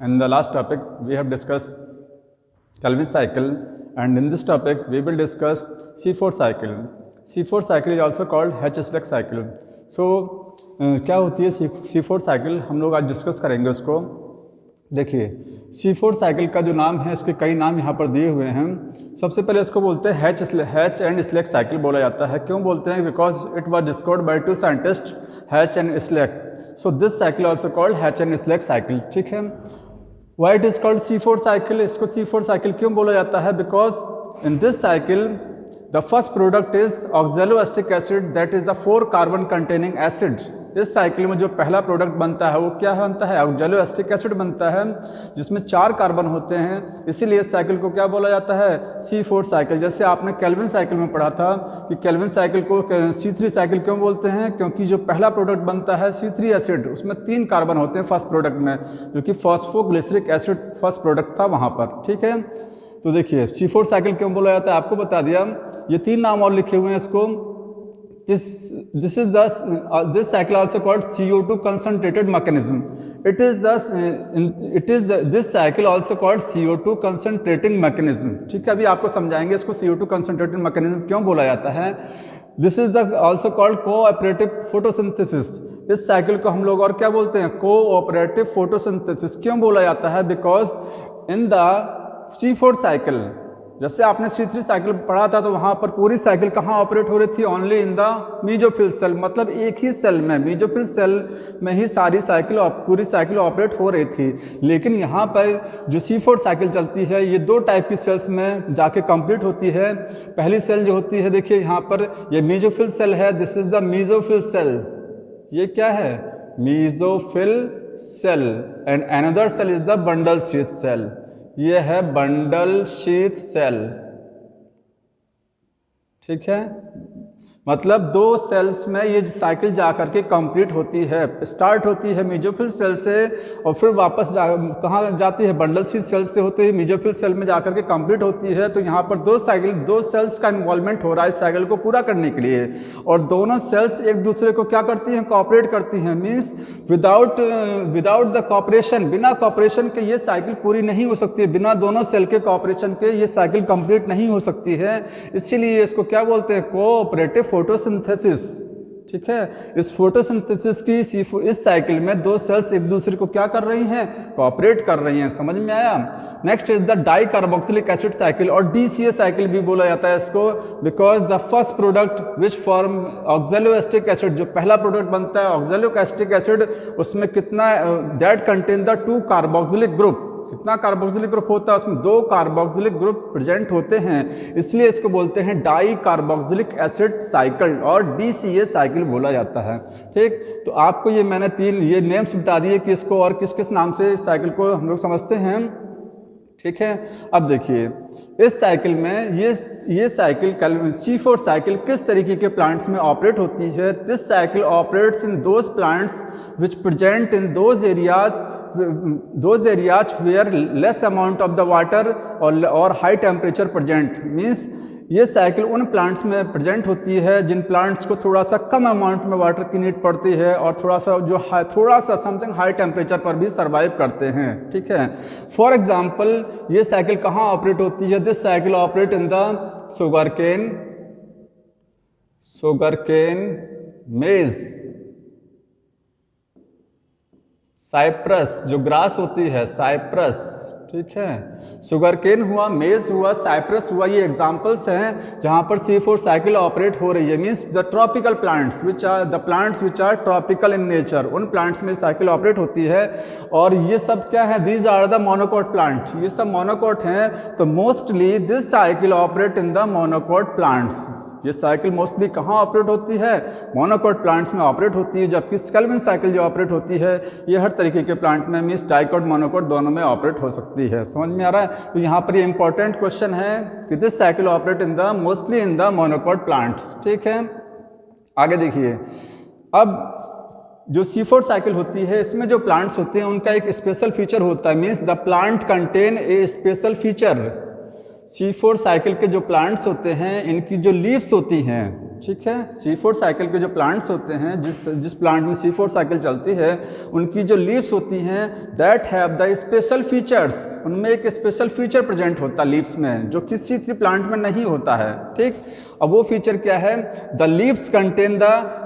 In the last topic, we have discussed Calvin cycle, and in this topic, we will discuss C4 cycle. C4 cycle is also called H-Slack cycle. So, क्या होती है C4 cycle, हम लोग आज discuss करेंगे उसको। देखिए, C4 cycle का जो नाम है, इसके कई नाम यहाँ पर दिए हुए हैं। सबसे पहले इसको बोलते हैं हैच एंड स्लैक साइकिल बोला जाता है। क्यों बोलते हैं? Because it was discovered by two scientist, hatch and slack. So this cycle also called hatch and slack cycle. ठीक है, why it is called C4 cycle? इसको C4 साइकिल क्यों बोला जाता है? Because in this cycle the first product is oxaloacetic acid, that is the 4 carbon containing acid. इस cycle में जो पहला प्रोडक्ट बनता है वो क्या बनता है? ऑक्सैलोएसिटिक एसिड बनता है, जिसमें 4 कार्बन होते हैं। इसीलिए इस साइकिल को क्या बोला जाता है? C4 cycle. जैसे आपने केल्विन साइकिल में पढ़ा था कि केल्विन साइकिल को C3 साइकिल क्यों बोलते हैं? क्योंकि जो पहला प्रोडक्ट बनता है C3 एसिड, उसमें 3 कार्बन होते हैं फर्स्ट प्रोडक्ट में, जो कि फॉस्फोग्लिसरिक एसिड फर्स्ट प्रोडक्ट था वहाँ पर। ठीक है, तो देखिए C4 साइकिल क्यों बोला जाता है आपको बता दिया। ये 3 नाम और लिखे हुए हैं इसको। This cycle also called CO2 concentrated mechanism. This cycle also called CO2 concentrating mechanism. ठीक है, अभी आपको समझाएंगे इसको CO2 concentrated mechanism क्यों बोला जाता है। This is also called cooperative photosynthesis. इस साइकिल को हम लोग और क्या बोलते हैं? cooperative photosynthesis। क्यों बोला जाता है? Because in the C4 cycle, जैसे आपने C3 साइकिल पढ़ा था तो वहाँ पर पूरी साइकिल कहाँ ऑपरेट हो रही थी? Only in the mesophyll cell, मतलब एक ही सेल में, मीजोफिल सेल में ही सारी साइकिल, पूरी साइकिल ऑपरेट हो रही थी। लेकिन यहाँ पर जो C4 साइकिल चलती है, ये 2 टाइप की सेल्स में जाके कंप्लीट होती है। पहली सेल जो होती है, देखिए यहाँ पर ये मीजोफिल सेल है, this is the mesophyll cell. ये क्या है? Mesophyll cell. And another cell is the bundle sheath cell. ये है बंडल शीथ सेल। ठीक है, मतलब 2 सेल्स में ये साइकिल जाकर के कंप्लीट होती है। स्टार्ट होती है मीजोफिल सेल से और फिर वापस कहाँ जाती है? बंडल शीथ सेल से होते ही मीजोफिल सेल में जाकर के कंप्लीट होती है। तो यहाँ पर 2 सेल्स का इन्वॉल्वमेंट हो रहा है इस साइकिल को पूरा करने के लिए, और दोनों सेल्स एक दूसरे को क्या करती हैं? कोऑपरेट करती हैं। मीन्स विदाउट द कोऑपरेशन, बिना कोऑपरेशन के ये साइकिल पूरी नहीं हो सकती है। बिना दोनों सेल के कोऑपरेशन के ये साइकिल कंप्लीट नहीं हो सकती है। इसीलिए इसको क्या बोलते हैं? Cooperative photosynthesis. ठीक है, इस फोटोसिंथेसिस की इस साइकिल में 2 सेल्स एक दूसरे को क्या कर रही हैं? कोऑपरेट कर रही हैं। समझ में आया? Next is the di carboxylic acid cycle, और DCA साइकिल भी बोला जाता है इसको, because the first product which form oxaloacetic acid, जो पहला प्रोडक्ट बनता है ऑक्सैलोएसिटिक एसिड, उसमें कितना that contain the 2 carboxylic group. कितना कार्बोक्सिलिक ग्रुप होता है? उसमें 2 कार्बोक्सिलिक ग्रुप प्रेजेंट होते हैं, इसलिए इसको बोलते हैं डाई कार्बोक्सिलिक एसिड साइकिल और DCA साइकिल बोला जाता है। ठीक, तो आपको ये मैंने 3 ये नेम्स बता दिए कि इसको और किस किस नाम से इस साइकिल को हम लोग समझते हैं। ठीक है, अब देखिए इस साइकिल में ये साइकिल C4 साइकिल किस तरीके के प्लांट्स में ऑपरेट होती है। This cycle operates in those plants which present in those areas where less amount of the water और हाई टेम्परेचर प्रेजेंट। मीन्स ये साइकिल उन प्लांट्स में प्रेजेंट होती है जिन प्लांट्स को थोड़ा सा कम अमाउंट में वाटर की नीड पड़ती है और थोड़ा सा समथिंग हाई टेम्परेचर पर भी सर्वाइव करते हैं। ठीक है, फॉर एग्जांपल ये साइकिल कहाँ ऑपरेट होती है? This cycle operate in the sugarcane, मेज, साइप्रस, जो ग्रास होती है साइप्रस। ठीक है, शुगरकेन हुआ, मेज हुआ, साइप्रस हुआ, ये एग्जांपल्स हैं जहां पर C4 साइकिल ऑपरेट हो रही है। Means the tropical plants which are tropical in nature, उन प्लांट्स में साइकिल ऑपरेट होती है। और ये सब क्या है? These are the monocot plant, ये सब मोनोकोट हैं। तो mostly this cycle operate in the monocot plants. ये साइकिल मोस्टली कहाँ ऑपरेट होती है? मोनोकोट प्लांट्स में ऑपरेट होती है, जबकि केल्विन साइकिल जो ऑपरेट होती है ये हर तरीके के प्लांट में, मींस डाइकोट मोनोकोट दोनों में ऑपरेट हो सकती है। समझ में आ रहा है? तो यहाँ पर ये इंपॉर्टेंट क्वेश्चन है कि this cycle operate mostly in the monocot plant. ठीक है, आगे देखिए। अब जो C4 साइकिल होती है, इसमें जो प्लांट्स होते हैं उनका एक स्पेशल फीचर होता है। Means the plant contain a special feature. C4 cycle के जो प्लांट्स होते हैं, इनकी जो लीव्स होती हैं, ठीक है। C4 साइकिल के जो प्लांट्स होते हैं, जिस प्लांट में C4 साइकिल चलती है, उनकी जो लीव्स होती हैं that have the special features, उनमें एक स्पेशल फीचर प्रेजेंट होता है लीव्स में, जो कि C3 प्लांट में नहीं होता है। ठीक, अब वो फीचर क्या है? The leaves contain the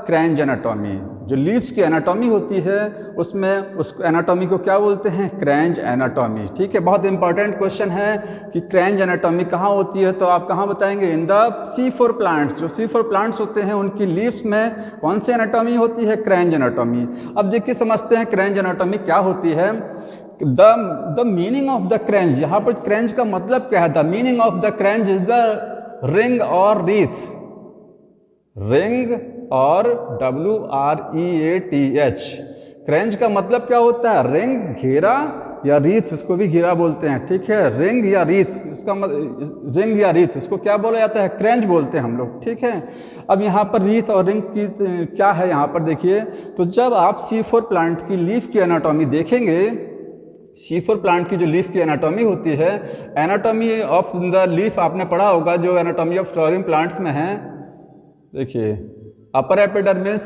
Kranz anatomy. जो लीव्स की एनाटॉमी होती है उसमें उस एनाटॉमी को क्या बोलते हैं? Kranz anatomy. ठीक है, बहुत इंपॉर्टेंट क्वेश्चन है कि क्रेंज एनाटॉमी कहाँ होती है, तो आप कहाँ बताएंगे? इन द C4 प्लांट्स। जो C4 प्लांट्स होते हैं उनकी लीव्स में कौन सी एनाटॉमी होती है? Kranz anatomy. अब देखिए समझते हैं क्रेंज एनाटॉमी क्या होती है। The meaning of the Kranz, यहाँ पर क्रेंज का मतलब क्या है? The meaning of the Kranz is the ring और रीथ। रिंग और WREATH। क्रेंज का मतलब क्या होता है? रिंग, घेरा, या रीथ, उसको भी घेरा बोलते हैं। ठीक है, रिंग या रीथ, इसका रिंग या रीथ, उसको क्या बोला जाता है? क्रेंज बोलते हैं हम लोग। ठीक है, अब यहाँ पर रीथ और रिंग की क्या है यहाँ पर देखिए, तो जब आप C4 प्लांट की लीफ की एनाटॉमी देखेंगे, C4 प्लांट की जो लीफ की एनाटॉमी होती है, एनाटॉमी ऑफ द लीफ आपने पढ़ा होगा जो एनाटॉमी ऑफ फ्लोरिंग प्लांट्स में है। देखिए, अपर एपिडर्मिस,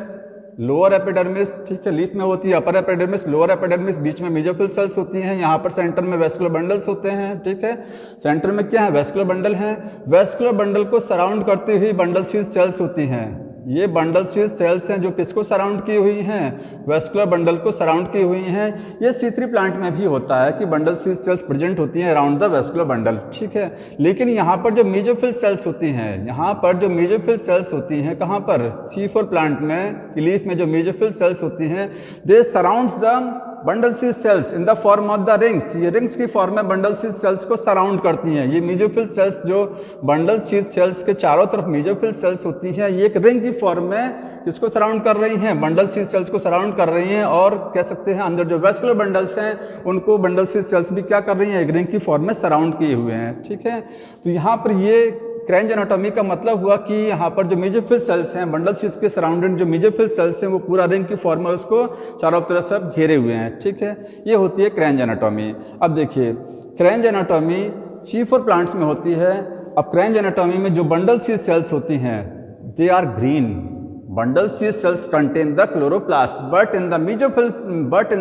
लोअर एपिडर्मिस, ठीक है, लीफ में होती है अपर एपिडर्मिस, लोअर एपिडर्मिस, बीच में मेसोफिल सेल्स होती हैं, यहाँ पर सेंटर में वेस्कुलर बंडल्स होते हैं। ठीक है, सेंटर में क्या है? वेस्कुलर बंडल हैं। वेस्कुलर बंडल को सराउंड करती हुई बंडल शीथ सेल्स होती हैं। ये बंडल शीथ सेल्स हैं जो किसको सराउंड की हुई हैं? वेस्कुलर बंडल को सराउंड की हुई हैं। ये C3 प्लांट में भी होता है कि बंडल शीथ सेल्स प्रेजेंट होती हैं अराउंड द वेस्कुलर बंडल। ठीक है, लेकिन यहाँ पर जो मेसोफिल सेल्स होती हैं, यहाँ पर जो मेसोफिल सेल्स होती हैं, कहाँ पर? C4 प्लांट में लीफ में जो मेसोफिल सेल्स होती हैं, they surrounds the bundle sheath cells in the form of the rings. ये रिंग्स की फॉर्म में बंडल शीथ सेल्स को सराउंड करती हैं। ये मेसोफिल सेल्स जो बंडल शीथ सेल्स के चारों तरफ मेसोफिल सेल्स होती हैं, ये एक रिंग की फॉर्म में किसको सराउंड कर रही हैं? बंडल शीथ सेल्स को सराउंड कर रही हैं। और कह सकते हैं अंदर जो वेस्कुलर बंडल्स हैं उनको बंडल शीथ सेल्स भी क्या कर रही हैं? एक रिंग की फॉर्म में सराउंड किए हुए हैं। ठीक है, तो यहाँ पर ये क्रेंज एनाटॉमी का मतलब हुआ कि यहाँ पर जो मेसोफिल सेल्स हैं, बंडल शीथ के सराउंडेड जो मेसोफिल सेल्स हैं, वो पूरा रिंग की फॉर्म में उसको चारों तरफ सब घेरे हुए हैं। ठीक है, ये होती है क्रेंज एनाटॉमी। अब देखिए, क्रेंज एनाटॉमी C4 प्लांट्स में होती है। अब क्रेंज एनाटॉमी में जो बंडल शीथ सेल्स होती हैं, they are green. Bundle sheath cells contain the chloroplast but in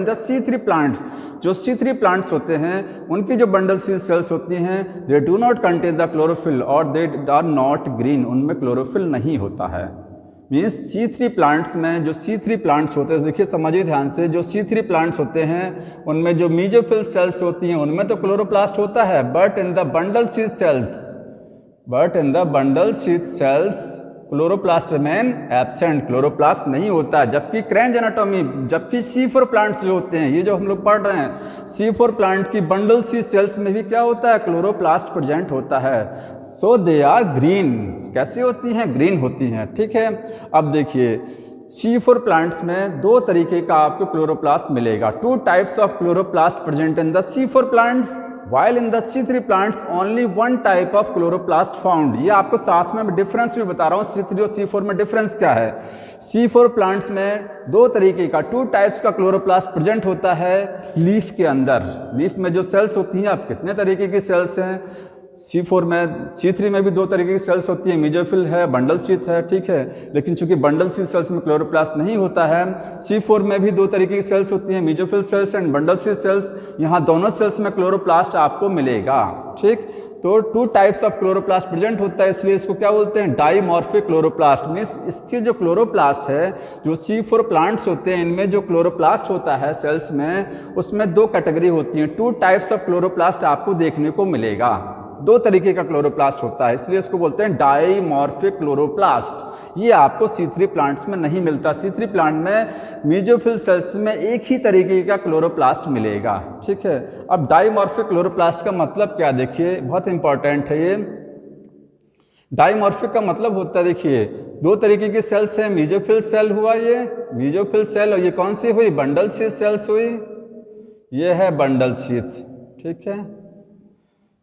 the C3 plants, जो C3 प्लांट्स होते हैं उनकी जो बंडल शीथ सेल्स होती हैं, they do not contain the chlorophyll और दे आर नॉट ग्रीन, उनमें क्लोरोफिल नहीं होता है। मीन्स C3 प्लांट्स में जो C3 प्लांट्स होते हैं, देखिए समझिए ध्यान से, जो C3 प्लांट्स होते हैं उनमें जो मेसोफिल सेल्स होती हैं उनमें तो क्लोरोप्लास्ट होता है, but in the bundle sheath sales chloroplast remain absent, chloroplast नहीं होता है। जबकि क्रेंज एनाटॉमी, जबकि C4 प्लांट्स जो होते हैं, ये जो हम लोग पढ़ रहे हैं, C4 प्लांट की बंडल शीथ सेल्स में भी क्या होता है? क्लोरोप्लास्ट प्रेजेंट होता है। सो दे आर ग्रीन। कैसे होती हैं? ग्रीन होती हैं। ठीक है, अब देखिए, C4 प्लांट्स में दो तरीके का आपको क्लोरोप्लास्ट मिलेगा। 2 types of chloroplast present in the C4 plants, while in the C3 plants only 1 type of chloroplast found। ये आपको साथ में डिफरेंस भी बता रहा हूँ, C3 और C4 में डिफरेंस क्या है। C4 प्लांट्स में 2 तरीके का 2 टाइप्स का क्लोरोप्लास्ट प्रेजेंट होता है लीफ के अंदर। लीफ में जो सेल्स होती हैं, अब कितने तरीके की सेल्स हैं? C4 में, C3 में भी 2 तरीके की सेल्स होती है, मेसोफिल है, बंडल शीथ है। ठीक है, लेकिन चूंकि बंडल शीथ सेल्स में क्लोरोप्लास्ट नहीं होता है, C4 में भी 2 तरीके की सेल्स होती हैं, mesophyll cells and bundle sheath sales. यहाँ दोनों सेल्स में क्लोरोप्लास्ट आपको मिलेगा। ठीक, तो 2 टाइप्स ऑफ क्लोरोप्लास्ट प्रेजेंट होता है, इसलिए इसको क्या बोलते हैं? Dimorphic chloroplast. मीन्स इसके जो क्लोरोप्लास्ट है, जो C4 प्लांट्स होते हैं, इनमें जो क्लोरोप्लास्ट होता है सेल्स में, उसमें 2 कैटेगरी होती हैं। 2 टाइप्स ऑफ क्लोरोप्लास्ट आपको देखने को मिलेगा। 2 तरीके का क्लोरोप्लास्ट होता है, इसलिए इसको बोलते हैं डाइमॉर्फिक क्लोरोप्लास्ट। ये आपको C3 प्लांट्स में नहीं मिलता। C3 प्लांट में मेसोफिल सेल्स में एक ही तरीके का क्लोरोप्लास्ट मिलेगा। ठीक है, अब डाइमॉर्फिक क्लोरोप्लास्ट का मतलब क्या? देखिए, बहुत इंपॉर्टेंट है ये। डाइमॉर्फिक का मतलब होता है, देखिए, 2 तरीके की सेल्स हैं। मेसोफिल सेल हुआ ये मेसोफिल सेल, और ये कौन सी हुई? बंडल शीथ सेल्स हुई। ये है बंडल शीथ। ठीक है,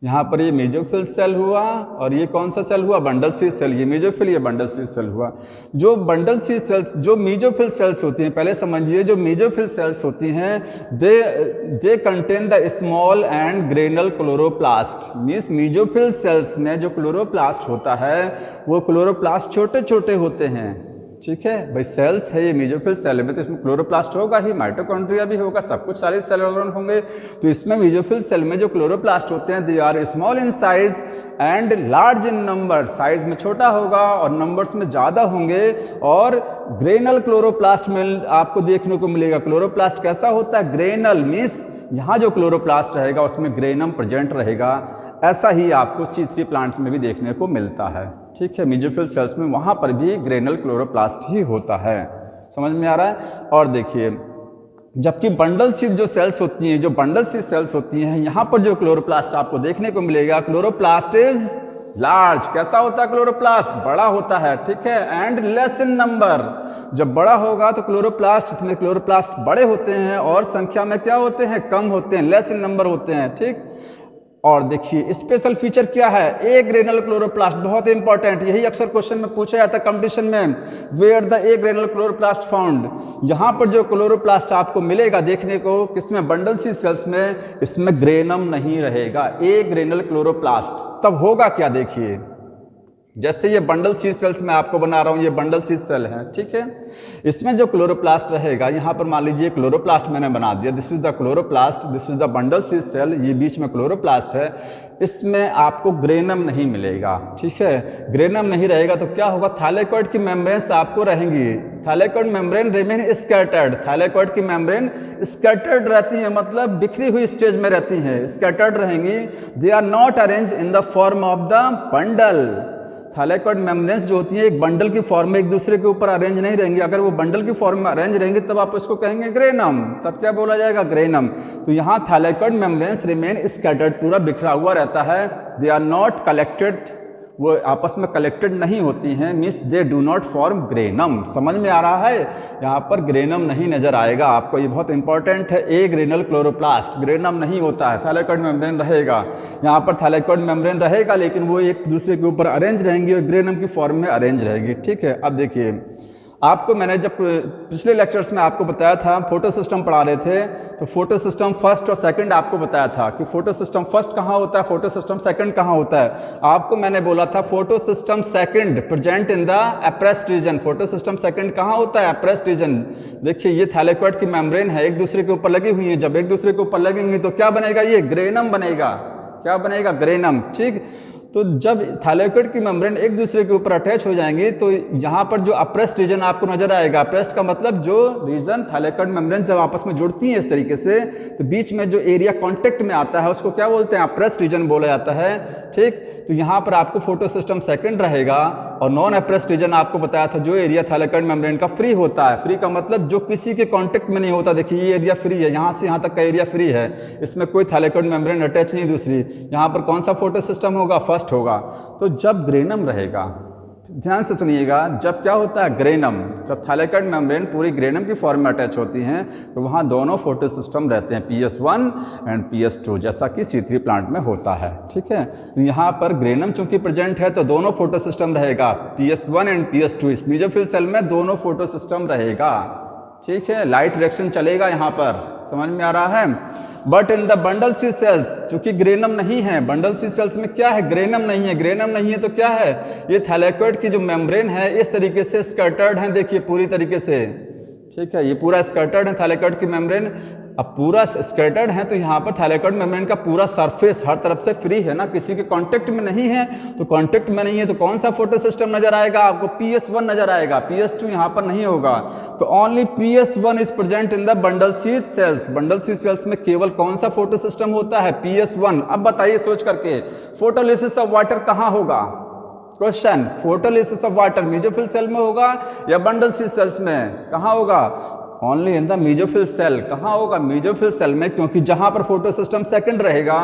यहाँ पर ये मेसोफिल सेल हुआ और ये कौन सा सेल हुआ, बंडल शीथ सेल। ये मेसोफिल, ये बंडल शीथ सेल हुआ। जो बंडल शीथ सेल्स, जो मेसोफिल सेल्स होती हैं, पहले समझिए जो मेसोफिल सेल्स होती हैं they contain the small and granal chloroplast. Means mesophyll cells में जो क्लोरोप्लास्ट होता है वो क्लोरोप्लास्ट छोटे छोटे होते हैं। ठीक है भाई, सेल्स है ये मेसोफिल सेल में, तो इसमें क्लोरोप्लास्ट होगा ही, माइटोकॉन्ड्रिया भी होगा, सब कुछ सारे सेल ऑर्गन होंगे। तो इसमें मेसोफिल सेल में जो क्लोरोप्लास्ट होते हैं they are small in size and large in number. Size में छोटा होगा और नंबर्स में ज़्यादा होंगे। और ग्रेनल क्लोरोप्लास्ट में आपको देखने को मिलेगा। क्लोरोप्लास्ट कैसा होता है, ग्रेनल, मीन्स यहाँ जो क्लोरोप्लास्ट रहेगा उसमें ग्रेनम प्रेजेंट रहेगा। ऐसा ही आपको C3 प्लांट्स में भी देखने को मिलता है। ठीक है, मेसोफिल सेल्स में वहाँ पर भी ग्रेनल क्लोरोप्लास्ट ही होता है। समझ में आ रहा है। और देखिए, जबकि बंडल शीथ जो सेल्स होती हैं, जो बंडल शीथ सेल्स होती हैं, यहाँ पर जो क्लोरोप्लास्ट आपको देखने को मिलेगा, क्लोरोप्लास्ट इज लार्ज। कैसा होता है क्लोरोप्लास्ट, बड़ा होता है। ठीक है, एंड लेस इन नंबर। जब बड़ा होगा तो क्लोरोप्लास्ट, इसमें क्लोरोप्लास्ट बड़े होते हैं और संख्या में क्या होते हैं, कम होते हैं, लेस इन नंबर होते हैं। ठीक, और देखिए स्पेशल फीचर क्या है, ए ग्रेनल क्लोरोप्लास्ट, बहुत इंपॉर्टेंट, यही अक्सर क्वेश्चन में पूछा जाता है कंपटीशन में। Where the agranal chloroplast found, यहाँ पर जो क्लोरोप्लास्ट आपको मिलेगा देखने को किसमें, बंडल शीथ सेल्स में, इसमें ग्रेनम नहीं रहेगा, ए ग्रेनल क्लोरोप्लास्ट। तब होगा क्या, देखिए जैसे ये बंडल शीथ सेल्स में आपको बना रहा हूँ, ये बंडल शीथ सेल है। ठीक है, इसमें जो क्लोरोप्लास्ट रहेगा, यहाँ पर मान लीजिए क्लोरोप्लास्ट मैंने बना दिया, this is the chloroplast, this is the bundle sheath cell, ये बीच में क्लोरोप्लास्ट है। इसमें आपको ग्रेनम नहीं मिलेगा। ठीक है, ग्रेनम नहीं रहेगा तो क्या होगा, थाइलेकोइड की मेम्ब्रेन्स आपको रहेंगी। Thylakoid membrane remain scattered, thylakoid की मेम्ब्रेन स्कैटर्ड रहती है, मतलब बिखरी हुई स्टेज में रहती हैं, स्कैटर्ड रहेंगी। They are not arrange in the form of the bundle. Thylakoid membranes जो होती है एक बंडल की फॉर्म में एक दूसरे के ऊपर अरेंज नहीं रहेंगी। अगर वो बंडल की फॉर्म में अरेंज रहेंगी तब आप उसको कहेंगे ग्रेनम, तब क्या बोला जाएगा, ग्रेनम। तो यहाँ थाइलेकोइड मेम्ब्रेन्स रिमेन स्कैटर्ड, पूरा बिखरा हुआ रहता है। दे आर नॉट कलेक्टेड, वो आपस में कलेक्टेड नहीं होती हैं, means they do not form granum. समझ में आ रहा है, यहाँ पर ग्रेनम नहीं नजर आएगा आपको, ये बहुत इंपॉर्टेंट है। ए ग्रेनल क्लोरोप्लास्ट, ग्रेनम नहीं होता है, थाइलेकोइड मेम्ब्रेन रहेगा। यहाँ पर थाइलेकोइड मेम्ब्रेन रहेगा लेकिन वो एक दूसरे के ऊपर अरेंज रहेंगी और ग्रेनम की फॉर्म में अरेंज रहेगी। ठीक है, अब देखिए आपको मैंने जब पिछले लेक्चर्स में आपको बताया था, फोटो सिस्टम पढ़ा रहे थे, तो फोटो सिस्टम फर्स्ट और सेकंड आपको बताया था कि फोटो सिस्टम फर्स्ट कहाँ होता है, फोटो सिस्टम सेकंड कहाँ होता है। आपको मैंने बोला था photo system second present in the appressed region. Photo system second कहाँ होता है, एप्रेस्ड रीजन। देखिए ये थाइलेकोइड की मेम्ब्रेन है, एक दूसरे के ऊपर लगी हुई है, जब एक दूसरे के ऊपर लगेंगी तो क्या बनेगा, ये ग्रेनम बनेगा। क्या बनेगा, ग्रेनम। ठीक, तो जब थाइलेकोइड की मेम्ब्रेन एक दूसरे के ऊपर अटैच हो जाएंगे तो यहाँ पर जो अप्रेस्ड रीजन आपको नजर आएगा, अप्रेस्ड का मतलब जो रीजन थाइलेकोइड मेम्ब्रेन जब आपस में जुड़ती है इस तरीके से, तो बीच में जो एरिया कांटेक्ट में आता है उसको क्या बोलते हैं, अप्रेस्ड रीजन बोला जाता है। ठीक, तो यहाँ पर आपको फोटो सिस्टम सेकंड रहेगा और नॉन अप्रेस्ड रीजन आपको बताया था जो एरिया थाइलेकोइड मेम्ब्रेन का फ्री होता है। फ्री का मतलब जो किसी के कांटेक्ट में नहीं होता। देखिए ये एरिया फ्री है, यहाँ से यहाँ तक का एरिया फ्री है, इसमें कोई थाइलेकोइड मेम्ब्रेन अटैच नहीं दूसरी। यहाँ पर कौन सा फोटो सिस्टम होगा, फर्स्ट होगा। तो जब ग्रेनम रहेगा, ध्यान से सुनिएगा, जब क्या होता है ग्रेनम, जब थाइलेकोइड मेम्ब्रेन पूरी ग्रेनम की फॉर्म में अटैच होती हैं तो वहाँ दोनों फोटो सिस्टम रहते हैं, PS1 एंड PS2, जैसा कि C3 प्लांट में होता है। ठीक है, तो यहाँ पर ग्रेनम चूंकि प्रेजेंट है तो दोनों फोटो सिस्टम रहेगा, PS1 एंड PS2। इस मेसोफिल सेल में दोनों फोटो सिस्टम रहेगा। ठीक है, लाइट रिएक्शन चलेगा यहाँ पर, समझ में आ रहा है। But in the bundle sheath sales, चूंकि ग्रेनम नहीं है, बंडल शीथ सेल्स में क्या है, ग्रेनम नहीं है। ग्रेनम नहीं है तो क्या है, ये थाइलेकोइड की जो मेम्ब्रेन है इस तरीके से स्कैटर्ड है, देखिए पूरी तरीके से। ठीक है, ये पूरा स्कैटर्ड है थाइलेकोइड की मेम्ब्रेन। अब पूरा स्कैटर्ड है तो यहाँ पर थाइलेकोइड मेम्ब्रेन का पूरा सरफेस हर तरफ से फ्री है ना, किसी के कांटेक्ट में नहीं है। तो कांटेक्ट में नहीं है तो कौन सा फोटो सिस्टम नजर आएगा आपको, PS1 नजर आएगा, PS2 यहाँ पर नहीं होगा। तो only PS1 is present in the bundle sheath cells. Bundle sheath cells में केवल कौन सा फोटो सिस्टम होता है, PS1। अब बताइए सोच करके, फोटोलिसिस ऑफ वाटर कहाँ होगा, question, photolysis of water mesophyll cell में होगा या बंडल शीथ सेल्स में, कहाँ होगा, only in the mesophyll cell. कहाँ होगा, मेसोफिल सेल में, क्योंकि जहाँ पर फोटो सिस्टम सेकंड रहेगा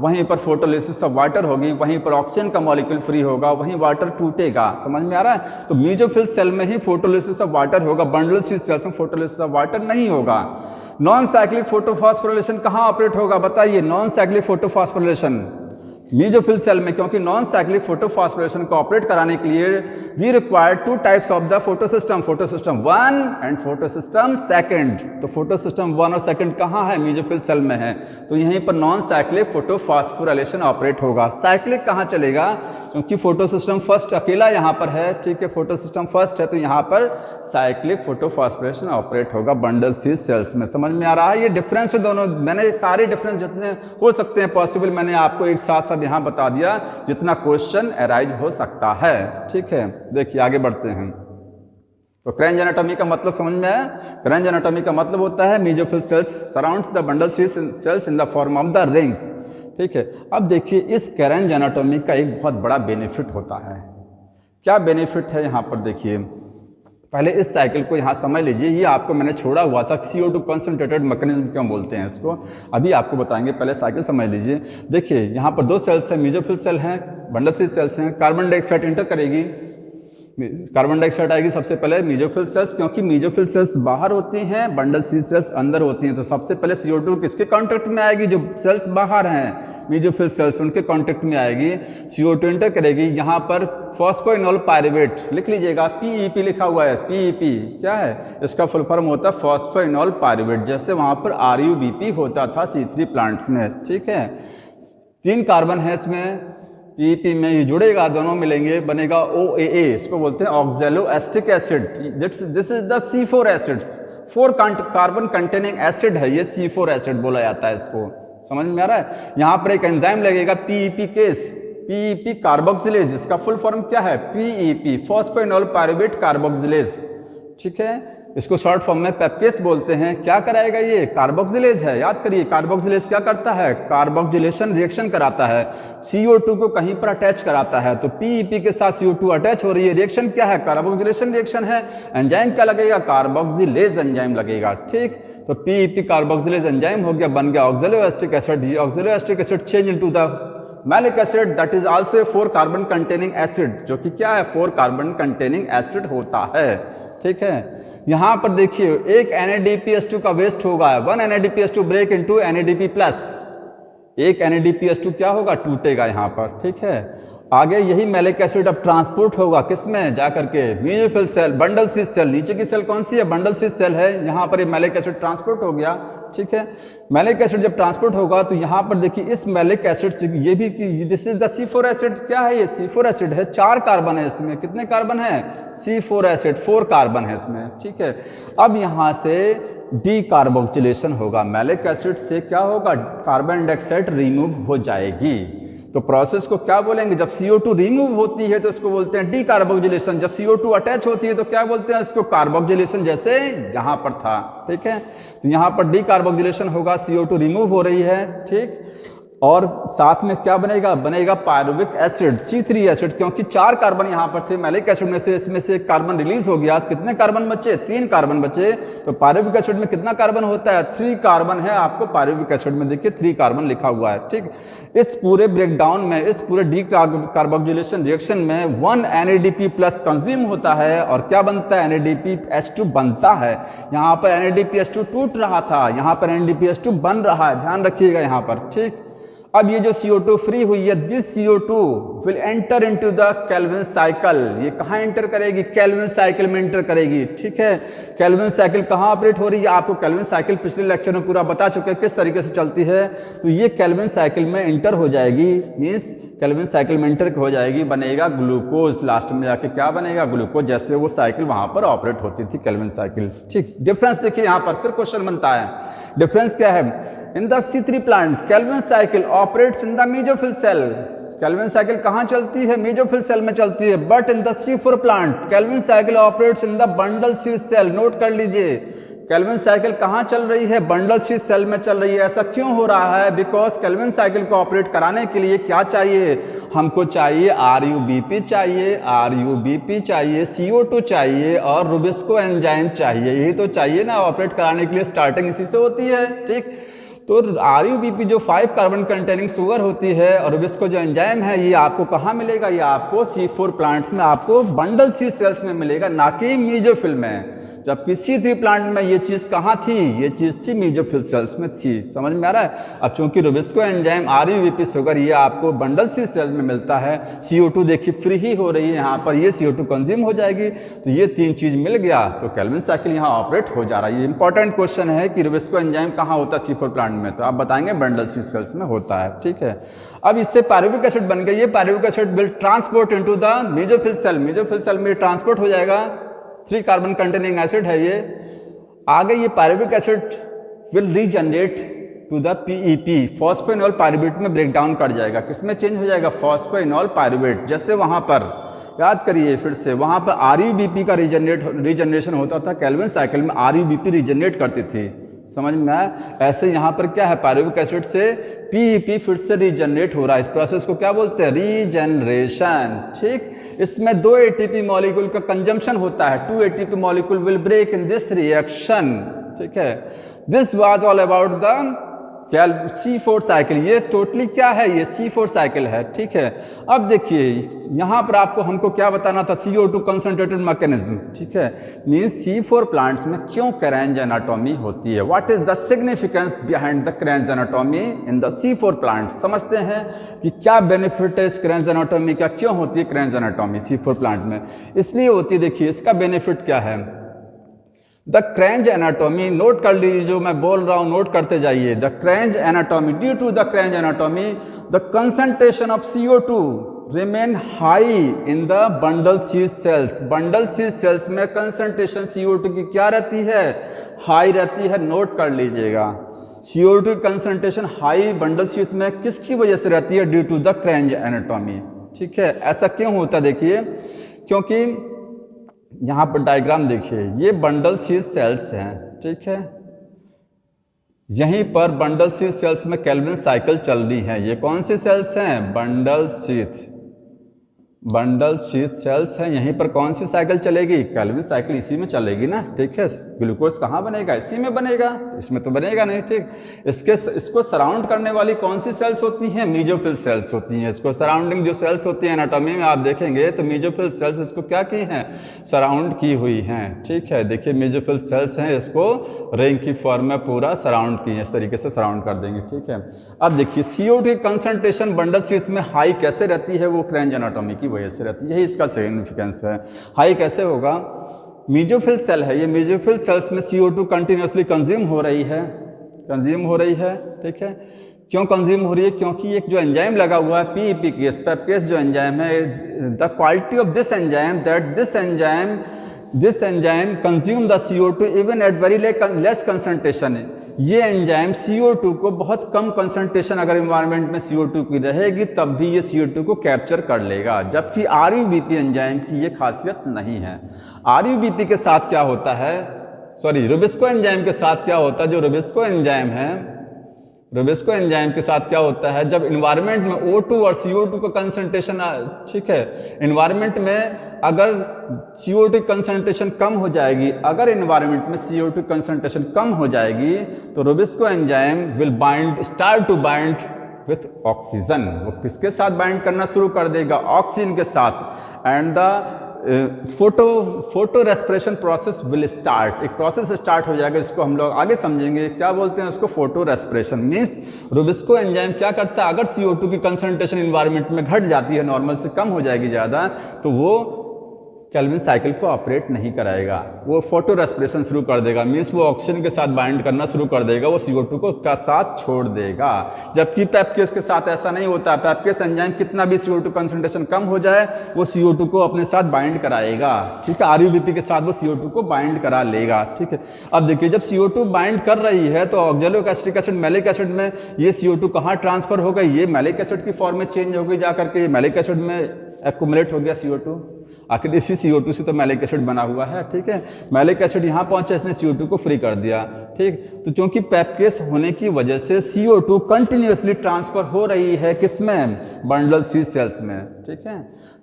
वहीं पर फोटोलिसिस ऑफ वाटर होगी, वहीं पर ऑक्सीजन का मॉलिक्यूल फ्री होगा, वहीं वाटर टूटेगा। समझ में आ रहा है, तो मेसोफिल सेल में ही फोटोलिसिस ऑफ वाटर होगा, बंडल शीथ सेल्स में फोटोलिसिस ऑफ वाटर नहीं होगा। नॉन साइक्लिक फोटोफॉस्फोरिलेशन कहाँ ऑपरेट होगा, बताइए, non cyclic photophosphorylation mesophyll cell में, क्योंकि नॉन साइक्लिक फोटोफॉस्फोरेशन को ऑपरेट कराने के लिए we require two types of the photosystem, photosystem 1 and photosystem 2। तो फोटोसिस्टम 1 और 2 कहाँ है? मीजोफिल सेल में है। तो यहीं पर नॉन साइक्लिक फोटोफॉस्फोराइलेशन ऑपरेट होगा। साइक्लिक कहाँ चलेगा? क्योंकि फोटोसिस्टम फर्स्ट अकेला यहाँ पर है, ठीक है, फोटोसिस्टम फर्स्ट है, तो यहाँ पर साइक्लिक फोटोफॉस्फोरेशन ऑपरेट होगा बंडल सी सेल्स में। समझ में आ रहा है? ये डिफरेंस है दोनों। मैंने सारे डिफरेंस जितने हो सकते हैं पॉसिबल मैंने आपको एक साथ साथ यहाँ बता दिया, जितना क्वेश्चन अराइज हो सकता है, ठीक है। देखिए आगे बढ़ते हैं। तो क्रेंज एनाटॉमी का मतलब समझ में आया? क्रेंज एनाटॉमी का मतलब होता है mesophyll cells surrounds the bundle cells in the form of the rings, ठीक है। अब देखिए इस क्रेंज एनाटॉमी का एक बहुत बड़ा बेनिफिट होता है। क्या बेनिफिट है यहाँ पर? देखिए पहले इस साइकिल को यहाँ समझ लीजिए। ये आपको मैंने छोड़ा हुआ था, CO2 कंसंट्रेटेड मैकेनिज्म क्यों बोलते हैं इसको, अभी आपको बताएंगे। पहले साइकिल समझ लीजिए। देखिए यहाँ पर 2 सेल्स हैं, मीजोफिल सेल हैं, बंडल सी सेल्स हैं। कार्बन डाइऑक्साइड इंटर करेगी, कार्बन डाइऑक्साइड आएगी सबसे पहले मीजोफिल सेल्स, क्योंकि मीजोफिल सेल्स बाहर होती हैं, बंडल सी सेल्स अंदर होती हैं। तो सबसे पहले CO2 किसके कांटेक्ट में आएगी? जो सेल्स बाहर हैं मीजोफिल सेल्स, उनके कांटेक्ट में आएगी, CO2 इंटर करेगी। यहाँ पर फॉस्फोइनोल पायरुवेट लिख लीजिएगा, PEP लिखा हुआ है। PEP क्या है? इसका फुल फॉर्म होता है फॉस्फोइनोल पायरुवेट, जैसे वहाँ पर RUBP होता था C3 प्लांट्स में, ठीक है। 3 कार्बन है इसमें, PEP में ये जुड़ेगा, दोनों मिलेंगे, बनेगा OAA, इसको बोलते हैं ऑक्जेलो acetic acid. This is the C4 acid, 4 carbon containing acid है ये, C4 एसिड बोला जाता है इसको। समझ में आ रहा है? यहाँ पर एक एंजाइम लगेगा PEP केस, PEP कार्बोक्सिलेज, इसका फुल फॉर्म क्या है? PEP फॉस्फोइनोल पायरुवेट कार्बोक्सिलेज, ठीक है। इसको शॉर्ट फॉर्म में पेपकेस बोलते हैं। क्या कराएगा ये? कार्बोक्सिलेज है, याद करिए। कार्बोक्सिलेज क्या करता है? कार्बोक्सिलेशन रिएक्शन कराता है, CO2 को कहीं पर अटैच कराता है। तो PEP के साथ CO2 अटैच हो रही है, रिएक्शन क्या है? कार्बोक्सिलेशन रिएक्शन है। एंजाइम क्या लगेगा? कार्बोक्सिलेज एंजाइम लगेगा, ठीक। तो PEP कार्बोक्सिलेज एंजाइम हो गया, बन गया ऑक्जेलो एस्टिक एसिड। ये oxaloacetic acid change into the malic acid, that is also 4 carbon containing acid, जो कि क्या है? 4 कार्बन कंटेनिंग एसिड होता है, ठीक है। यहां पर देखिए एक NADPH2 का वेस्ट होगा, 1 NADPH2 ब्रेक इनटू NADP+, एक NADPH2 क्या होगा? टूटेगा यहां पर, ठीक है। आगे यही मैलिक एसिड अब ट्रांसपोर्ट होगा किसमें? जाकर के mesophyll cell, bundle sheath cell, नीचे की सेल कौन सी है? बंडल सी सेल है। यहाँ पर ये मैलिक एसिड ट्रांसपोर्ट हो गया, ठीक है। मैलिक एसिड जब ट्रांसपोर्ट होगा तो यहाँ पर देखिए इस मैलिक एसिड से ये भी, this is the C4 acid. क्या है ये? C4 एसिड है, 4 कार्बन है इसमें। कितने कार्बन है? C4 एसिड, 4 कार्बन है इसमें, ठीक है। अब यहाँ से डीकार्बोक्सिलेशन होगा, मैलिक एसिड से क्या होगा? कार्बन डाइऑक्साइड रिमूव हो जाएगी। तो प्रोसेस को क्या बोलेंगे? जब CO2 रिमूव होती है तो इसको बोलते हैं डीकार्बोक्सिलेशन, जब CO2 अटैच होती है तो क्या बोलते हैं इसको? कार्बोक्सिलेशन, जैसे यहाँ पर था, ठीक है। तो यहाँ पर डीकार्बोक्सिलेशन होगा, CO2 रिमूव हो रही है, ठीक। और साथ में क्या बनेगा? बनेगा पायरुविक एसिड, C3 एसिड, क्योंकि 4 कार्बन यहाँ पर थे मैलिक एसिड में से, इसमें से एक कार्बन रिलीज हो गया। कितने कार्बन बचे? 3 कार्बन बचे। तो पायरुविक एसिड में कितना कार्बन होता है? 3 कार्बन है। आपको पायरुविक एसिड में देखिए 3 कार्बन लिखा हुआ है, ठीक। इस पूरे ब्रेकडाउन में, इस पूरे डीकार्बोक्सिलेशन रिएक्शन में 1 NADP+ कंज्यूम होता है और क्या बनता है? NADPH2 बनता है। यहाँ पर NADPH2 टूट रहा था, यहाँ पर NADPH2 बन रहा है, ध्यान रखिएगा यहाँ पर, ठीक। अब ये जो CO2 फ्री हुई है, this CO2 will enter into the Calvin cycle. ये कहाँ एंटर करेगी? केल्विन साइकिल में एंटर करेगी, ठीक है। केल्विन साइकिल कहाँ ऑपरेट हो रही है? आपको केल्विन साइकिल पिछले लेक्चर में पूरा बता चुके हैं किस तरीके से चलती है। तो ये केल्विन साइकिल में एंटर हो जाएगी, मीन्स केल्विन साइकिल में एंटर हो जाएगी, बनेगा ग्लूकोज। लास्ट में जाके क्या बनेगा? ग्लूकोज, जैसे वो साइकिल वहां पर ऑपरेट होती थी केल्विन साइकिल, ठीक। डिफरेंस देखिए यहाँ पर, फिर क्वेश्चन बनता है, डिफरेंस क्या है? In the C3 plant Calvin cycle operates in the mesophyll cell. Calvin cycle कहाँ चलती है? मीजोफिल सेल में चलती है। But in the C4 plant Calvin cycle operates in the bundle sheath cell. Note कर लीजिए, केल्विन साइकिल कहाँ चल रही है? बंडल सी सेल में चल रही है। ऐसा क्यों हो रहा है? बिकॉज केल्विन साइकिल को ऑपरेट कराने के लिए क्या चाहिए? हमको चाहिए RUBP चाहिए, RUBP चाहिए, CO2 चाहिए और रुबिस्को एंजाइम चाहिए। यही तो चाहिए ना ऑपरेट कराने के लिए, स्टार्टिंग इसी से होती है, ठीक। तो RUBP जो 5 कार्बन कंटेनिंग शुगर होती है और रुबिस्को जो एंजाइम है, ये आपको कहाँ मिलेगा? ये आपको C4 प्लांट्स में, आपको बंडल सी सेल्स में मिलेगा, ना कि मीजोफिल में। जबकि C3 प्लांट में ये चीज़ कहाँ थी, ये चीज़ थी मेसोफिल सेल्स में थी। समझ में आ रहा है। अब चूंकि रुबिस्को एंजाइम RUBP शुगर ये आपको बंडल सी सेल में मिलता है, CO2 देखिए फ्री ही हो रही है यहाँ पर, ये CO2 कंज्यूम हो जाएगी, तो ये तीन चीज़ मिल गया तो केल्विन साइकिल यहाँ ऑपरेट हो जा रहा है। ये इंपॉर्टेंट क्वेश्चन है कि रुबिस्को एंजाइम कहाँ होता है C4 प्लांट में, तो आप बताएंगे बंडल सी सेल्स में होता है। ठीक है, अब इससे पायरुविक एसिड बन गया, ये pyruvic acid will transport into the mesophyll cell, mesophyll cell में ट्रांसपोर्ट हो जाएगा, 3 कार्बन कंटेनिंग एसिड है ये। आगे ये pyruvic acid will regenerate to the PEP, phosphoenol pyruvate में ब्रेक डाउन कर जाएगा, किसमें चेंज हो जाएगा, फॉस्फोइनॉल पायरुवेट। जैसे वहां पर याद करिए फिर से, वहां पर RUBP का रीजनरेशन होता था, केल्विन साइकिल में RUBP रीजनरेट करती थी। समझ में आया। ऐसे यहाँ पर क्या है, पायरुविक एसिड से PEP फिर से रीजनरेट हो रहा है, इस प्रोसेस को क्या बोलते हैं, रीजनरेशन। ठीक, इसमें 2 ATP मॉलिक्यूल का कंजम्पशन होता है, 2 ATP molecule will break in this reaction. ठीक है, this was all about the C4 cycle. ये टोटली क्या है, ये C4 साइकिल है। ठीक है, अब देखिए यहाँ पर आपको हमको क्या बताना था, CO2 कंसंट्रेटेड मैकेनिज्म। ठीक है, मींस C4 प्लांट्स में क्यों क्रेंज एनाटॉमी होती है, what is the significance behind the Kranz anatomy in the C4 plant. समझते हैं कि क्या बेनिफिट है इस क्रेंज एनाटॉमी का, क्यों होती है क्रेंज एनाटॉमी C4 प्लांट में, इसलिए होती है। देखिए इसका बेनिफिट क्या है, द क्रेंज एनाटॉमी, नोट कर लीजिए जो मैं बोल रहा हूं, नोट करते जाइए। The Kranz anatomy, due to the Kranz anatomy the concentration of CO2 remain high in the bundle sheath cells. Bundle sheath cells में कंसंट्रेशन CO2 की क्या रहती है, हाई रहती है। नोट कर लीजिएगा, CO2 concentration high bundle sheath में किसकी वजह से रहती है, due to the Kranz anatomy. ठीक है, ऐसा क्यों होता है, देखिए क्योंकि यहाँ पर डायग्राम देखिए, ये बंडल शीथ सेल्स हैं। ठीक है, यहीं पर बंडल शीथ सेल्स में केल्विन साइकिल चल रही है। ये कौन सी सेल्स हैं, bundle sheath, bundle sheath sales हैं। यहीं पर कौन सी साइकिल चलेगी, केल्विन साइकिल इसी में चलेगी ना। ठीक है, ग्लूकोज कहाँ बनेगा, इसी में बनेगा, इसमें तो बनेगा नहीं। ठीक, इसको सराउंड करने वाली कौन सी सेल्स होती हैं, मेसोफिल सेल्स होती हैं। इसको सराउंडिंग जो सेल्स होती हैं एनाटॉमी में आप देखेंगे तो मेसोफिल सेल्स इसको क्या की हैं, सराउंड की हुई हैं। ठीक है, देखिए मेसोफिल सेल्स हैं, इसको रिंग की फॉर्म में पूरा सराउंड की हैं, इस तरीके से सराउंड कर देंगे। ठीक है, अब देखिए CO2 की कंसंट्रेशन बंडल शीथ में हाई कैसे रहती है, वो क्रेंज एनाटॉमी की वजह से रहती है, यही इसका सिग्निफिकेंस है। हाई कैसे होगा, मेसोफिल सेल है, ये मेसोफिल सेल्स में CO2 कंटिन्यूसली कंज्यूम हो रही है, कंज्यूम हो रही है। ठीक है, क्यों कंज्यूम हो रही है, क्योंकि एक जो एंजाइम लगा हुआ है PEP केस, पेपकेस जो एंजाइम है, the quality of this enzyme that this enzyme consume the CO2 even at very less concentration. ये एंजाइम CO2 को बहुत कम कंसंट्रेशन अगर इन्वायरमेंट में CO2 की रहेगी तब भी ये CO2 को कैप्चर कर लेगा, जबकि RUBP एंजाइम की ये खासियत नहीं है। RUBP के साथ क्या होता है, सॉरी रुबिस्को एंजाइम के साथ क्या होता है, जो रुबिस्को एंजाइम है, रुबिस्को एंजाइम के साथ क्या होता है, जब इन्वायरमेंट में O2 और CO2 का कंसंट्रेशन, ठीक है, इन्वायरमेंट में अगर CO2 कंसंट्रेशन कम हो जाएगी, अगर इन्वायरमेंट में CO2 कंसंट्रेशन कम हो जाएगी तो rubisco enzyme will start to bind with oxygen. वो किसके साथ बाइंड करना शुरू कर देगा, ऑक्सीजन के साथ। And the photo respiration process will start, एक प्रोसेस स्टार्ट हो जाएगा, इसको हम लोग आगे समझेंगे क्या बोलते हैं उसको, photo respiration. Means Rubisco enzyme क्या करता है, अगर CO2 की कंसंट्रेशन इन्वायरमेंट में घट जाती है, नॉर्मल से कम हो जाएगी ज़्यादा, तो वो केल्विन साइकिल को ऑपरेट नहीं कराएगा, वो फोटो रेस्पिरेशन शुरू कर देगा। मीन्स वो ऑक्सीजन के साथ बाइंड करना शुरू कर देगा, वो CO2 को का साथ छोड़ देगा। जबकि पेपकेस के साथ ऐसा नहीं होता, पेपकेस एंजाइम कितना भी CO2 कंसंट्रेशन कम हो जाए वो CO2 को अपने साथ बाइंड कराएगा। ठीक है, RUBP के साथ वो CO2 को बाइंड करा लेगा। ठीक है, अब देखिए जब CO2 बाइंड कर रही है तो ऑक्जेलो एसिटिक एसिड, मैलिक एसिड में ये CO2 कहाँ ट्रांसफर हो गई, ये मैलिक एसिड की फॉर्म में चेंज हो गई जाकर के, मैलिक एसिड में एक्यूमुलेट हो गया CO2। आखिर इसी CO2 से तो मैलिक एसिड बना हुआ है। ठीक है, मैलिक एसिड यहाँ पहुंचा, इसने CO2 को फ्री कर दिया। ठीक, तो क्योंकि पेपकेस होने की वजह से CO2 कंटिन्यूअसली ट्रांसफर हो रही है किसमें, बंडल शीथ सेल्स में। ठीक है,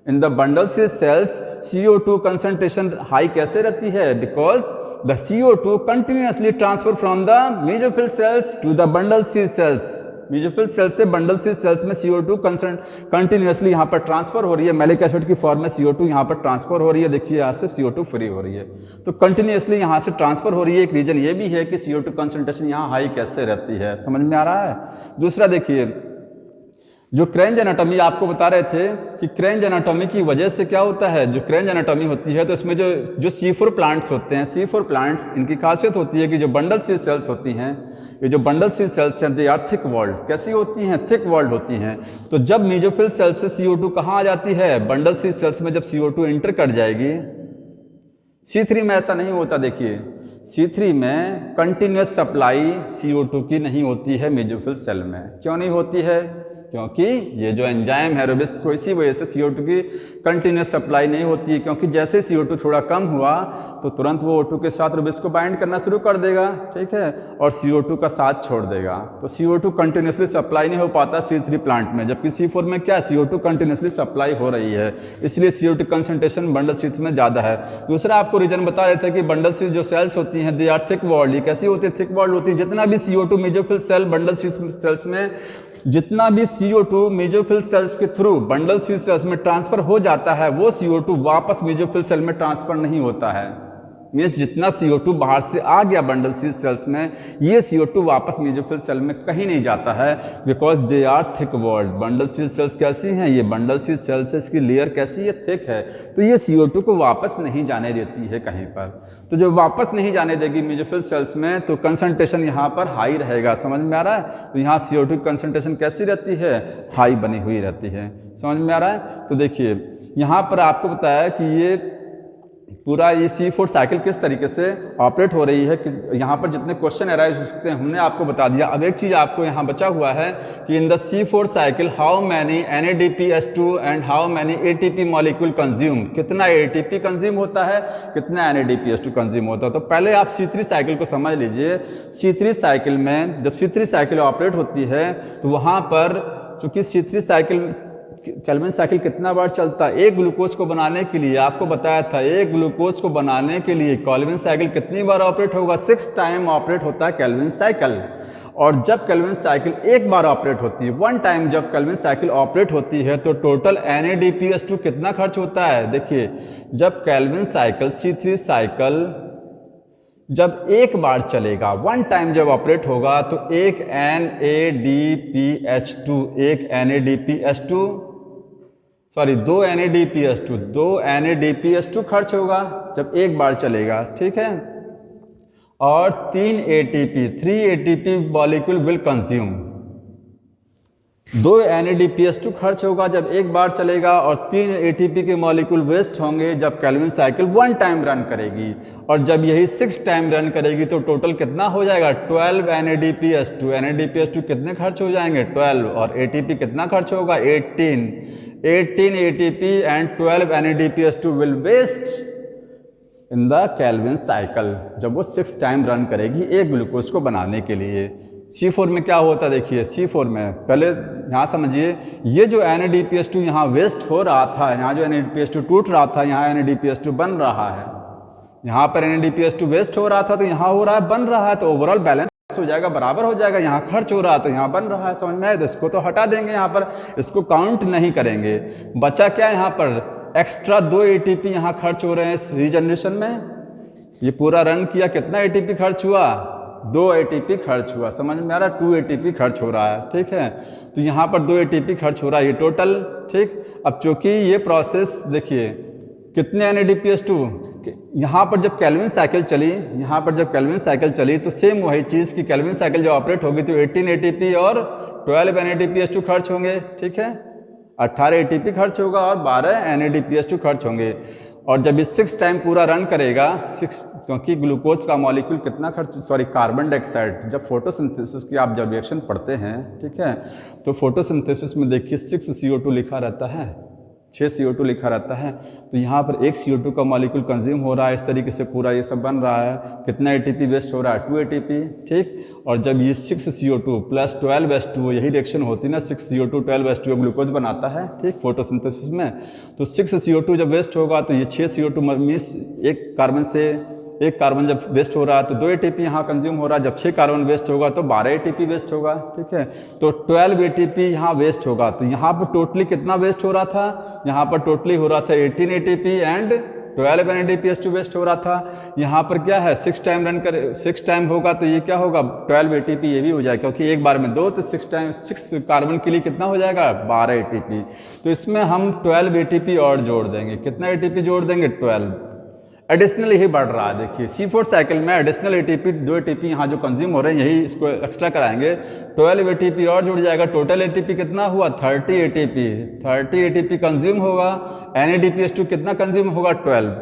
in the bundle sheath cells CO2 concentration high कैसे रहती है, because the CO2 continuously transfer from the mesophyll cells to the bundle sheath cells. Mesophyll cell से बंडल सी सेल्स में CO2 कंटिन्यूसली यहाँ पर ट्रांसफर हो रही है, मैलिक एसिड की फॉर्म में CO2 यहाँ पर ट्रांसफर हो रही है। देखिए यहाँ से CO2 फ्री हो रही है, तो कंटिन्यूसली यहाँ से ट्रांसफर हो रही है। एक रीजन ये भी है कि CO2 कंसंट्रेशन यहाँ हाई कैसे रहती है, समझ में आ रहा है। दूसरा देखिए, जो क्रेंज एनाटॉमी आपको बता रहे थे कि क्रेंज एनाटॉमी की वजह से क्या होता है, जो क्रेंज एनाटॉमी होती है तो इसमें जो C4 प्लांट्स होते हैं, C4 प्लांट्स, इनकी खासियत होती है कि जो बंडल सी सेल्स होती हैं, ये जो बंडल सी सेल्स हैं, दे आर थिक वॉल्ड। कैसी होती हैं? थिक वॉल्ड होती हैं। तो जब मेसोफिल सेल से CO2 कहाँ आ जाती है? बंडल सी सेल्स में जब CO2 एंटर कर जाएगी। C3 में ऐसा नहीं होता। देखिए C3 में कंटिन्यूस सप्लाई CO2 की नहीं होती है मेसोफिल सेल में। क्यों नहीं होती है? क्योंकि ये जो एंजाइम है रुबिस्ट को, इसी वजह से CO2 की कंटिन्यूस सप्लाई नहीं होती है, क्योंकि जैसे CO2 थोड़ा कम हुआ तो तुरंत वो O2 के साथ रुबिस्ट को बाइंड करना शुरू कर देगा, ठीक है, और CO2 का साथ छोड़ देगा। तो CO2 कंटिन्यूसली सप्लाई नहीं हो पाता C3 प्लांट में, जबकि C4 में क्या CO2 कंटिन्यूसली सप्लाई हो रही है, इसलिए CO2 कंसंट्रेशन बंडल C3 में ज़्यादा है। दूसरा आपको रीजन बता रहे थे कि बंडल सी जो सेल्स होती हैं, दे आर थिक वॉल्ड। ये कैसी होती है? थिक वॉल्ड होती है। जितना भी CO2 mesophyll cell bundle sheath cells में, जितना भी CO2 मेसोफिल सेल्स के थ्रू बंडल सी सेल्स में ट्रांसफर हो जाता है, वो CO2 वापस मेसोफिल सेल में ट्रांसफर नहीं होता है। मीन्स जितना CO2 बाहर से आ गया बंडल सी सेल्स में, ये CO2 वापस मेसोफिल सेल में कहीं नहीं जाता है, because they are thick walled. Bundle sheath cells कैसी हैं? ये बंडल सी सेल्स, इसकी लेयर कैसी है? थिक है। तो ये CO2 को वापस नहीं जाने देती है कहीं पर। तो जो वापस नहीं जाने देगी मेसोफिल सेल्स में, तो कंसंट्रेशन यहाँ पर हाई रहेगा। समझ में आ रहा है? तो यहाँ CO2 कंसंट्रेशन कैसी रहती है? हाई बनी हुई रहती है। समझ में आ रहा है? तो देखिए यहाँ पर आपको बताया कि ये पूरा ये C4 साइकिल किस तरीके से ऑपरेट हो रही है, कि यहाँ पर जितने क्वेश्चन अराइज हो सकते हैं हमने आपको बता दिया। अब एक चीज़ आपको यहाँ बचा हुआ है कि इन the C4 cycle how many NADPH2 and how many ATP molecule consume. कितना ATP कंज्यूम होता है, कितना NADPH2 कंज्यूम होता है। तो पहले आप C3 साइकिल को समझ लीजिए। C3 साइकिल में जब C3 साइकिल ऑपरेट होती है तो वहाँ पर चूँकि C3 साइकिल केल्विन साइकिल कितना बार चलता है? एक ग्लूकोज को बनाने के लिए आपको बताया था, एक ग्लूकोज को बनाने के लिए केल्विन साइकिल कितनी बार ऑपरेट होगा? 6 टाइम ऑपरेट होता है केल्विन साइकिल। और जब केल्विन साइकिल एक बार ऑपरेट होती है, 1 टाइम जब केल्विन साइकिल ऑपरेट होती है, तो टोटल NADPH2 कितना खर्च होता है? देखिए जब केल्विन साइकिल C3 साइकिल जब एक बार चलेगा, 1 टाइम जब ऑपरेट होगा, तो एक दो NADPH2 खर्च होगा जब एक बार चलेगा, ठीक है, और 3 ATP molecule will consume. 2 NADPH2 खर्च होगा जब एक बार चलेगा, और 3 ATP के मॉलिक्यूल वेस्ट होंगे जब केल्विन साइकिल 1 टाइम रन करेगी। और जब यही 6 टाइम रन करेगी तो टोटल कितना हो जाएगा? 12 NADPH2। NADPH2 कितने खर्च हो जाएंगे? 12। और ATP कितना खर्च होगा? 18 ATP and 12 NADPH2 will waste in the Calvin cycle जब वो 6 टाइम रन करेगी एक ग्लूकोज को बनाने के लिए। C4 में क्या होता है? देखिए C4 में पहले यहाँ समझिए, ये जो NADPH2 यहाँ वेस्ट हो रहा था, यहाँ जो NADPH2 टूट रहा था, यहाँ NADPH2 बन रहा है। यहाँ पर NADPH2 वेस्ट हो रहा था तो यहाँ हो रहा है, बन रहा है, तो ओवरऑल बैलेंस हो जाएगा, बराबर हो जाएगा। यहाँ खर्च हो रहा है तो यहाँ बन रहा है। समझ में आए? तो इसको तो हटा देंगे, यहाँ पर इसको काउंट नहीं करेंगे। बचा क्या? यहाँ पर एक्स्ट्रा 2 ATP यहाँ खर्च हो रहे हैं इस रीजनरेशन में। ये पूरा रन किया, कितना ATP खर्च हुआ? 2 ATP खर्च हुआ। समझ में आ रहा है? 2 ATP खर्च हो रहा है, ठीक है। तो यहाँ पर 2 ATP खर्च हो रहा है, ये टोटल, ठीक। अब चूंकि ये प्रोसेस देखिए कितने NADPH2, यहाँ पर जब केल्विन साइकिल चली, तो सेम वही चीज़ कि केल्विन साइकिल जब ऑपरेट होगी तो 18 ATP और 12 NADPH2 खर्च होंगे, ठीक है। 18 ATP खर्च होगा और 12 NADPH2 खर्च होंगे। और जब ये 6 टाइम पूरा रन करेगा, 6, क्योंकि ग्लूकोज का मॉलिक्यूल कितना कार्बन डाइऑक्साइड, जब फोटोसिंथेसिस की आप जब रिएक्शन पढ़ते हैं, ठीक है, तो फोटोसिंथेसिस में देखिए 6 CO2 लिखा रहता है, 6 CO2 लिखा रहता है। तो यहाँ पर 1 CO2 का मॉलिक्यूल कंज्यूम हो रहा है, इस तरीके से पूरा ये सब बन रहा है। कितना ATP वेस्ट हो रहा है? 2 ATP, ठीक। और जब ये 6 CO2 प्लस 12H2, यही रिएक्शन होती है ना, 6 CO2 12H2 ग्लूकोज बनाता है, ठीक, फोटोसिंथेसिस में। तो 6 CO2 जब वेस्ट होगा तो ये 6 CO2 मीन्स एक कार्बन से एक कार्बन जब वेस्ट हो रहा है तो 2 ATP यहाँ कंज्यूम हो रहा है, जब 6 कार्बन वेस्ट होगा तो 12 ATP वेस्ट होगा, ठीक है। तो 12 ATP यहाँ वेस्ट होगा। तो यहाँ पर टोटली कितना वेस्ट हो रहा था, यहाँ पर टोटली हो रहा था 18 ATP एंड 12 NADPH2 वेस्ट हो रहा था। यहाँ पर क्या है 6 टाइम रन कर 6 टाइम होगा तो ये क्या होगा 12 ATP ये भी हो जाएगा, क्योंकि एक बार में 2 तो 6 कार्बन के लिए कितना हो जाएगा 12 ATP। तो इसमें हम 12 ATP और जोड़ देंगे। कितना ATP जोड़ देंगे 12। एडिशनल यही बढ़ रहा है, देखिए C4 साइकिल में एडिशनल ATP 2 ATP यहाँ जो कंज्यूम हो रहे हैं यही इसको एक्स्ट्रा कराएंगे। 12 ATP और जुड़ जाएगा। टोटल ATP कितना हुआ 30 ATP कंज्यूम होगा। NADPH2 कितना कंज्यूम होगा 12,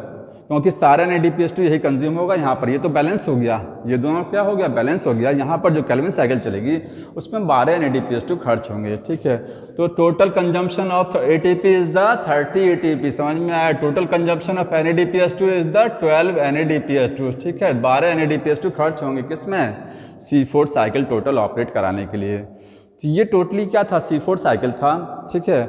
क्योंकि सारा NADPH2 यही कंज्यूम होगा यहाँ पर। ये तो बैलेंस हो गया, ये दोनों क्या हो गया बैलेंस हो गया। यहाँ पर जो केल्विन साइकिल चलेगी उसमें 12 NADPH2 खर्च होंगे, ठीक है। तो total consumption of ATP is the 30 ATP, समझ में आया। Total consumption of NADPH2 is the 12 NADPH2, ठीक है। 12 NADPH2 खर्च होंगे किसमें C4 साइकिल टोटल ऑपरेट कराने के लिए। तो ये टोटली क्या था C4 साइकिल था, ठीक है।